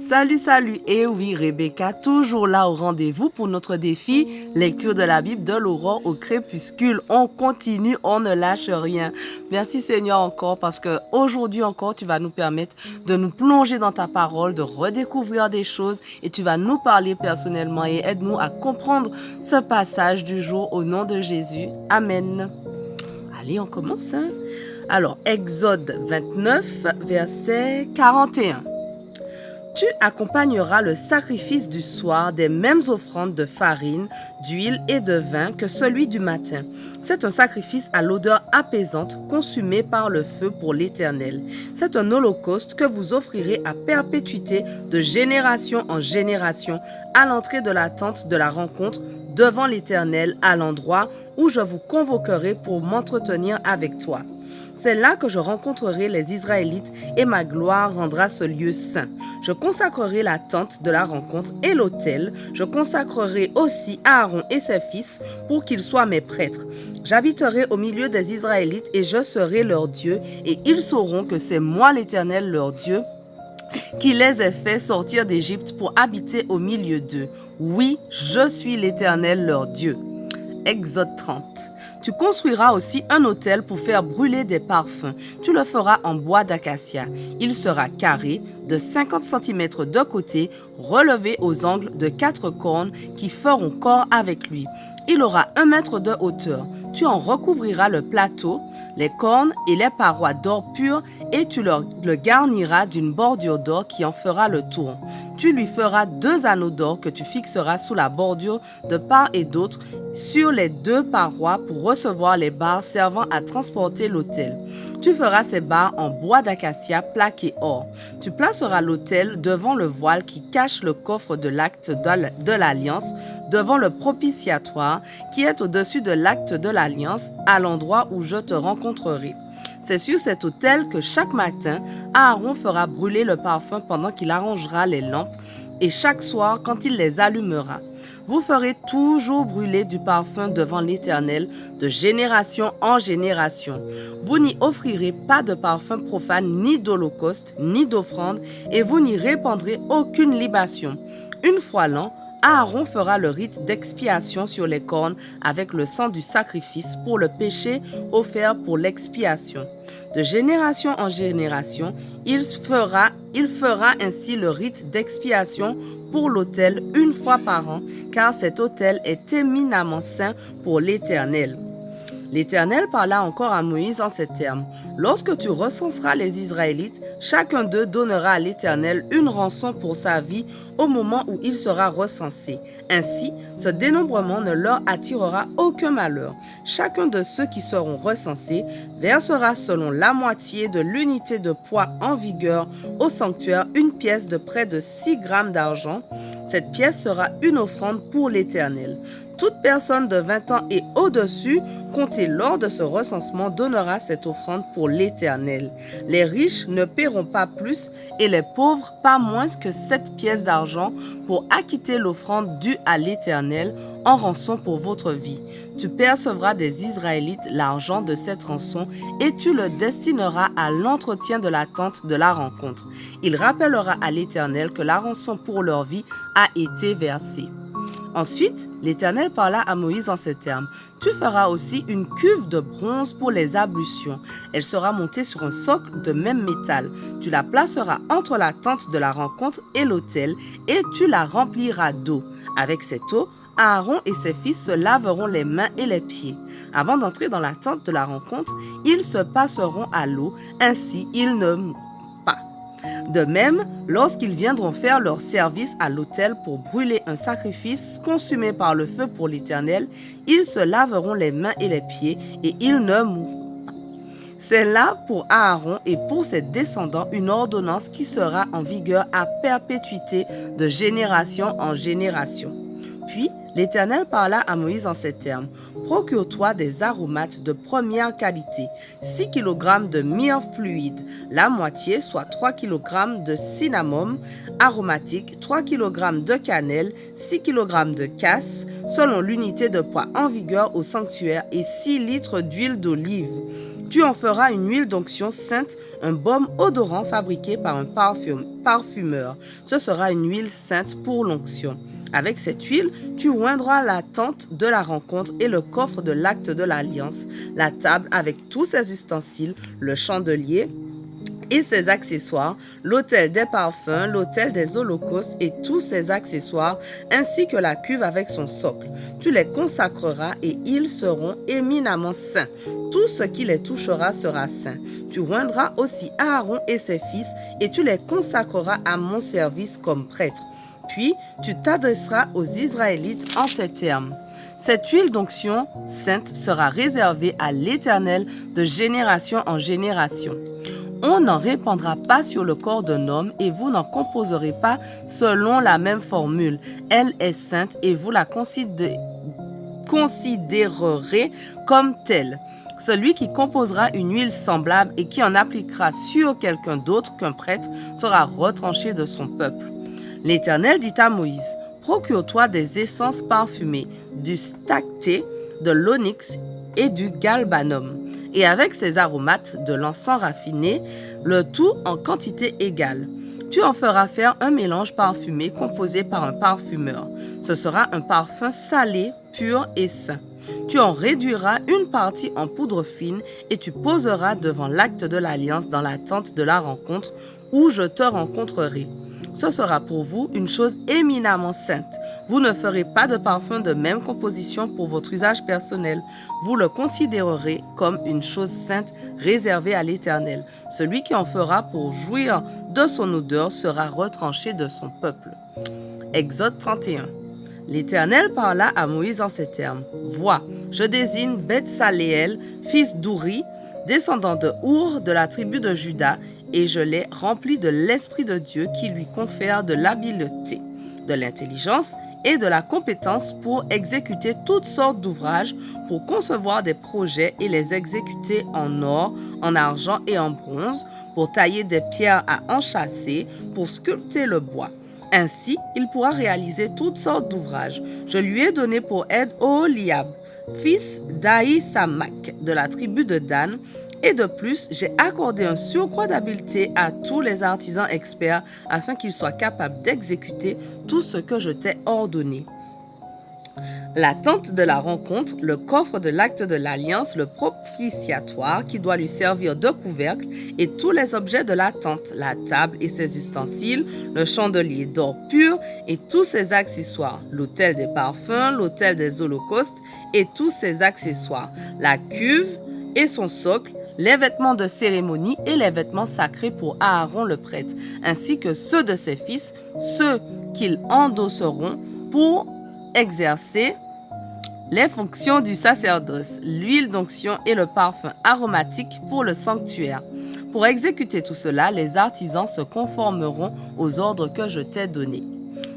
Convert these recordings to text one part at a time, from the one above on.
Salut, salut, et oui, Rebecca, toujours là au rendez-vous pour notre défi lecture de la Bible de l'aurore au crépuscule. On continue, on ne lâche rien. Merci Seigneur encore parce que aujourd'hui encore, tu vas nous permettre de nous plonger dans ta parole, de redécouvrir des choses et tu vas nous parler personnellement et aide-nous à comprendre ce passage du jour au nom de Jésus. Amen. Allez, on commence. Alors, Exode 29, verset 41. Tu accompagneras le sacrifice du soir des mêmes offrandes de farine, d'huile et de vin que celui du matin. C'est un sacrifice à l'odeur apaisante consumé par le feu pour l'Éternel. C'est un holocauste que vous offrirez à perpétuité de génération en génération à l'entrée de la tente de la rencontre devant l'Éternel à l'endroit où je vous convoquerai pour m'entretenir avec toi. C'est là que je rencontrerai les Israélites et ma gloire rendra ce lieu saint. Je consacrerai la tente de la rencontre et l'autel. Je consacrerai aussi Aaron et ses fils pour qu'ils soient mes prêtres. J'habiterai au milieu des Israélites et je serai leur Dieu et ils sauront que c'est moi l'Éternel leur Dieu qui les ai fait sortir d'Égypte pour habiter au milieu d'eux. Oui, je suis l'Éternel leur Dieu. Exode 30. Tu construiras aussi un autel pour faire brûler des parfums. Tu le feras en bois d'acacia. Il sera carré, de 50 cm de côté, relevé aux angles de 4 cornes qui feront corps avec lui. Il aura 1 mètre de hauteur. Tu en recouvriras le plateau, les cornes et les parois d'or pur et tu le garniras d'une bordure d'or qui en fera le tour. Tu lui feras 2 anneaux d'or que tu fixeras sous la bordure de part et d'autre sur les 2 parois pour recevoir les barres servant à transporter l'autel. Tu feras ces barres en bois d'acacia plaqué or. Tu placeras l'autel devant le voile qui cache le coffre de l'acte de l'alliance, devant le propitiatoire qui est au-dessus de l'acte de l'alliance, à l'endroit où je te rencontrerai. C'est sur cet autel que chaque matin, Aaron fera brûler le parfum pendant qu'il arrangera les lampes et chaque soir quand il les allumera. Vous ferez toujours brûler du parfum devant l'Éternel de génération en génération. Vous n'y offrirez pas de parfum profane, ni d'holocauste, ni d'offrande, et vous n'y répandrez aucune libation. Une fois l'an, Aaron fera le rite d'expiation sur les cornes avec le sang du sacrifice pour le péché offert pour l'expiation. De génération en génération, il fera ainsi le rite d'expiation pour l'autel une fois par an, car cet autel est éminemment saint pour l'Éternel. L'Éternel parla encore à Moïse en ces termes. Lorsque tu recenseras les Israélites, chacun d'eux donnera à l'Éternel une rançon pour sa vie au moment où il sera recensé. Ainsi, ce dénombrement ne leur attirera aucun malheur. Chacun de ceux qui seront recensés versera selon la moitié de l'unité de poids en vigueur au sanctuaire une pièce de près de 6 grammes d'argent. Cette pièce sera une offrande pour l'Éternel. Toute personne de 20 ans et au-dessus, comptée lors de ce recensement, donnera cette offrande pour l'Éternel. Les riches ne paieront pas plus et les pauvres pas moins que 7 pièces d'argent pour acquitter l'offrande due à l'Éternel en rançon pour votre vie. Tu percevras des Israélites l'argent de cette rançon et tu le destineras à l'entretien de la tente de la rencontre. Il rappellera à l'Éternel que la rançon pour leur vie a été versée. Ensuite, l'Éternel parla à Moïse en ces termes. Tu feras aussi une cuve de bronze pour les ablutions. Elle sera montée sur un socle de même métal. Tu la placeras entre la tente de la rencontre et l'autel et tu la rempliras d'eau. Avec cette eau, Aaron et ses fils se laveront les mains et les pieds. Avant d'entrer dans la tente de la rencontre, ils se passeront à l'eau, ainsi ils ne mourront pas. De même, lorsqu'ils viendront faire leur service à l'autel pour brûler un sacrifice consumé par le feu pour l'Éternel, ils se laveront les mains et les pieds et ils ne mourront pas. C'est là pour Aaron et pour ses descendants une ordonnance qui sera en vigueur à perpétuité de génération en génération. Puis, l'Éternel parla à Moïse en ces termes. Procure-toi des aromates de première qualité, 6 kg de myrrhe fluide, la moitié, soit 3 kg de cinnamome aromatique, 3 kg de cannelle, 6 kg de casse, selon l'unité de poids en vigueur au sanctuaire et 6 litres d'huile d'olive. Tu en feras une huile d'onction sainte, un baume odorant fabriqué par un parfumeur. Ce sera une huile sainte pour l'onction. Avec cette huile, tu oindras la tente de la rencontre et le coffre de l'acte de l'alliance, la table avec tous ses ustensiles, le chandelier et ses accessoires, l'autel des parfums, l'autel des holocaustes et tous ses accessoires, ainsi que la cuve avec son socle. Tu les consacreras et ils seront éminemment saints. Tout ce qui les touchera sera saint. Tu oindras aussi Aaron et ses fils et tu les consacreras à mon service comme prêtres. Puis tu t'adresseras aux Israélites en ces termes. Cette huile d'onction sainte sera réservée à l'Éternel de génération en génération. On n'en répandra pas sur le corps d'un homme et vous n'en composerez pas selon la même formule. Elle est sainte et vous la considérerez comme telle. Celui qui composera une huile semblable et qui en appliquera sur quelqu'un d'autre qu'un prêtre sera retranché de son peuple. L'Éternel dit à Moïse, « Procure-toi des essences parfumées, du stacté, de l'onyx et du galbanum, et avec ces aromates de l'encens raffiné, le tout en quantité égale. Tu en feras faire un mélange parfumé composé par un parfumeur. Ce sera un parfum salé, pur et sain. Tu en réduiras une partie en poudre fine et tu poseras devant l'acte de l'alliance dans la tente de la rencontre où je te rencontrerai. Ce sera pour vous une chose éminemment sainte. Vous ne ferez pas de parfum de même composition pour votre usage personnel. Vous le considérerez comme une chose sainte réservée à l'Éternel. Celui qui en fera pour jouir de son odeur sera retranché de son peuple. » Exode 31. L'Éternel parla à Moïse en ces termes. « Vois, je désigne Beth-Saléel, fils d'Ouri, descendant de Our de la tribu de Juda, et je l'ai rempli de l'Esprit de Dieu qui lui confère de l'habileté, de l'intelligence et de la compétence pour exécuter toutes sortes d'ouvrages, pour concevoir des projets et les exécuter en or, en argent et en bronze, pour tailler des pierres à enchâsser, pour sculpter le bois. Ainsi, il pourra réaliser toutes sortes d'ouvrages. Je lui ai donné pour aide Oholiab, fils d'Ahisamak, de la tribu de Dan, et de plus, j'ai accordé un surcroît d'habileté à tous les artisans experts afin qu'ils soient capables d'exécuter tout ce que je t'ai ordonné. La tente de la rencontre, le coffre de l'acte de l'alliance, le propitiatoire qui doit lui servir de couvercle et tous les objets de la tente, la table et ses ustensiles, le chandelier d'or pur et tous ses accessoires, l'autel des parfums, l'autel des holocaustes et tous ses accessoires, la cuve et son socle, les vêtements de cérémonie et les vêtements sacrés pour Aaron le prêtre, ainsi que ceux de ses fils, ceux qu'ils endosseront pour exercer les fonctions du sacerdoce, l'huile d'onction et le parfum aromatique pour le sanctuaire. Pour exécuter tout cela, les artisans se conformeront aux ordres que je t'ai donnés.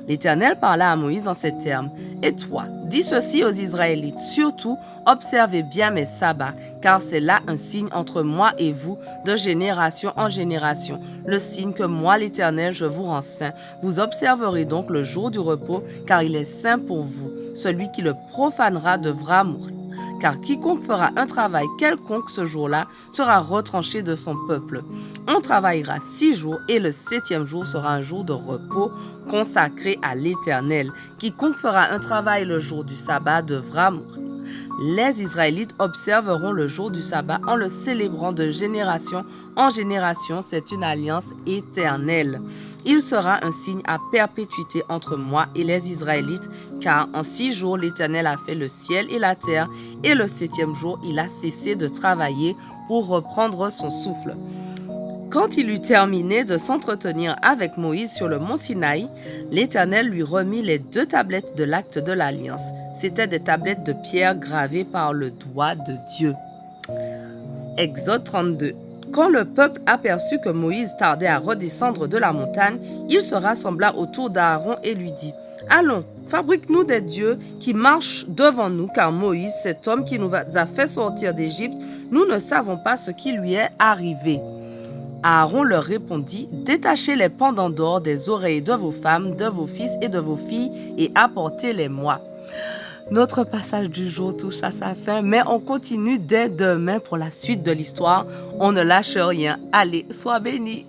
L'Éternel parla à Moïse en ces termes. « Et toi, dis ceci aux Israélites, surtout, observez bien mes sabbats, car c'est là un signe entre moi et vous, de génération en génération, le signe que moi, l'Éternel, je vous rends saint. Vous observerez donc le jour du repos, car il est saint pour vous. Celui qui le profanera devra mourir. Car quiconque fera un travail quelconque ce jour-là sera retranché de son peuple. On travaillera 6 jours et le 7e jour sera un jour de repos consacré à l'Éternel. Quiconque fera un travail le jour du sabbat devra mourir. Les Israélites observeront le jour du sabbat en le célébrant de génération en génération. C'est une alliance éternelle. Il sera un signe à perpétuité entre moi et les Israélites, car en 6 jours l'Éternel a fait le ciel et la terre, et le 7e jour il a cessé de travailler pour reprendre son souffle. Quand il eut terminé de s'entretenir avec Moïse sur le mont Sinaï, l'Éternel lui remit les 2 tablettes de l'acte de l'alliance. C'étaient des tablettes de pierre gravées par le doigt de Dieu. Exode 32. Quand le peuple aperçut que Moïse tardait à redescendre de la montagne, il se rassembla autour d'Aaron et lui dit « Allons, fabrique-nous des dieux qui marchent devant nous, car Moïse, cet homme qui nous a fait sortir d'Égypte, nous ne savons pas ce qui lui est arrivé. » Aaron leur répondit « Détachez les pendants d'or des oreilles de vos femmes, de vos fils et de vos filles, et apportez-les-moi. » Notre passage du jour touche à sa fin, mais on continue dès demain pour la suite de l'histoire. On ne lâche rien. Allez, sois bénis.